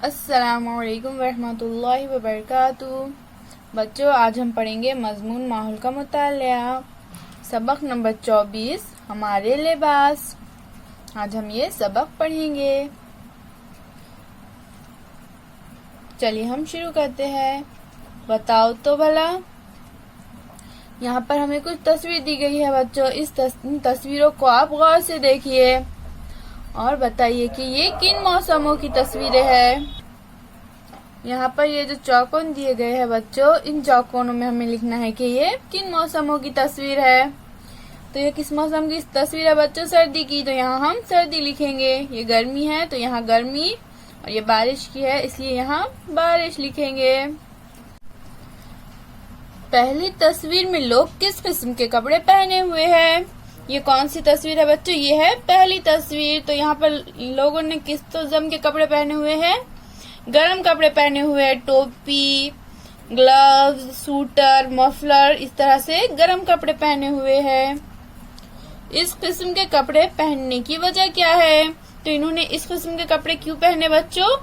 अस्सलामुअलैकुम वरहमतुल्लाहि वबरकातुहू। बच्चों, आज हम पढ़ेंगे मज़मून माहौल का मुतालिया, सबक नंबर 24, हमारे लिबास। आज हम ये सबक पढ़ेंगे। चलिए हम शुरू करते हैं। बताओ तो भला, यहाँ पर हमें कुछ तस्वीर दी गई है बच्चों। इस तस्वीरों को आप गौर से देखिए और बताइए कि ये किन मौसमों की तस्वीरें हैं। यहाँ पर ये जो चौकोन दिए गए हैं बच्चों, इन चौकोनों में हमें लिखना है कि ये किन मौसमों की तस्वीर है। तो ये किस मौसम की तस्वीर है बच्चों? सर्दी की, तो यहाँ हम सर्दी लिखेंगे। ये गर्मी है तो यहाँ गर्मी, और ये बारिश की है इसलिए यहाँ बारिश लिखेंगे। पहली तस्वीर में लोग किस किस्म के कपड़े पहने हुए हैं? ये कौन सी तस्वीर है बच्चों? ये है पहली तस्वीर। तो यहाँ पर लोगों ने किस किस्म के कपड़े पहने हुए हैं? गर्म कपड़े पहने हुए हैं। टोपी, ग्लव्स, सूटर, मफलर, इस तरह से गर्म कपड़े पहने हुए हैं। इस किस्म के कपड़े पहनने की वजह क्या है? तो इन्होंने इस किस्म के कपड़े क्यों पहने बच्चों?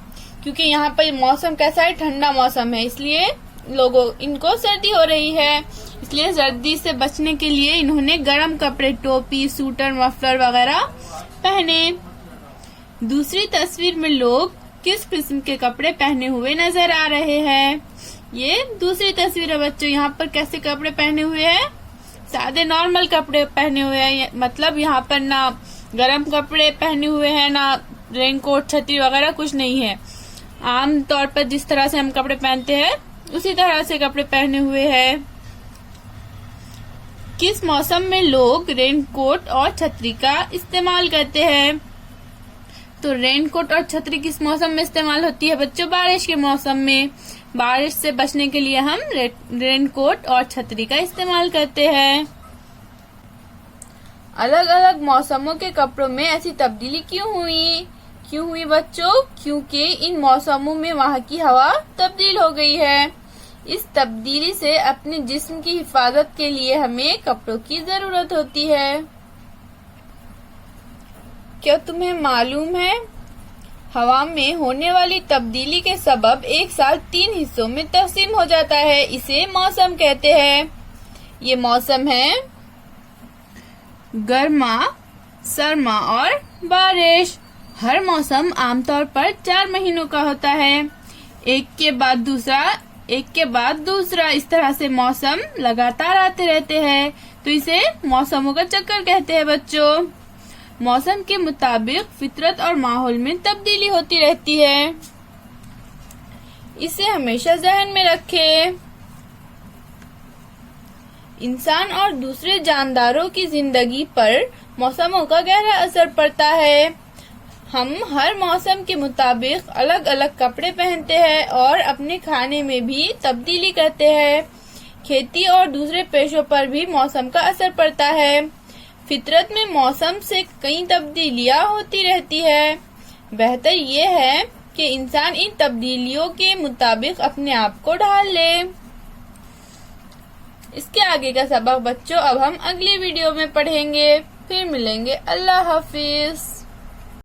क्योंकि यहाँ पर मौसम कैसा है? ठंडा मौसम है, इसलिए इनको सर्दी हो रही है, इसलिए सर्दी से बचने के लिए इन्होंने गर्म कपड़े, टोपी, सूटर, मफलर वगैरह पहने। दूसरी तस्वीर में लोग किस किस्म के कपड़े पहने हुए नजर आ रहे हैं? ये दूसरी तस्वीर है बच्चों। यहाँ पर कैसे कपड़े पहने हुए हैं? सादे नॉर्मल कपड़े पहने हुए हैं। मतलब यहाँ पर ना गर्म कपड़े पहने हुए हैं, ना रेनकोट, छतरी वगैरह कुछ नहीं है। आम तौर पर जिस तरह से हम कपड़े पहनते हैं उसी तरह से कपड़े पहने हुए हैं। किस मौसम में लोग रेनकोट और छतरी का इस्तेमाल करते हैं? तो रेनकोट और छतरी किस मौसम में इस्तेमाल होती है बच्चों? बारिश के मौसम में। बारिश से बचने के लिए हम रेनकोट और छतरी का इस्तेमाल करते हैं। अलग अलग मौसमों के कपड़ों में ऐसी तब्दीली क्यों हुई बच्चों? क्योंकि इन मौसमों में वहाँ की हवा तब्दील हो गई है। इस तब्दीली से अपने जिस्म की हिफाजत के लिए हमें कपड़ों की जरूरत होती है। क्या तुम्हें मालूम है, हवा में होने वाली तब्दीली के सबब एक साल 3 हिस्सों में तकसीम हो जाता है। इसे मौसम कहते हैं। ये मौसम है गर्मा, सरमा और बारिश। हर मौसम आमतौर पर 4 महीनों का होता है, एक के बाद दूसरा। इस तरह से मौसम लगातार आते रहते हैं, तो इसे मौसमों का चक्कर कहते हैं बच्चों। मौसम के मुताबिक फितरत और माहौल में तब्दीली होती रहती है, इसे हमेशा ज़हन में रखें। इंसान और दूसरे जानदारों की जिंदगी पर मौसमों का गहरा असर पड़ता है। हम हर मौसम के मुताबिक अलग अलग कपड़े पहनते हैं और अपने खाने में भी तब्दीली करते हैं। खेती और दूसरे पेशों पर भी मौसम का असर पड़ता है। फितरत में मौसम से कई तब्दीलियां होती रहती है। बेहतर ये है कि इंसान इन तब्दीलियों के मुताबिक अपने आप को ढाल ले। इसके आगे का सबक बच्चों अब हम अगली वीडियो में पढ़ेंगे। फिर मिलेंगे। अल्लाह हाफिज।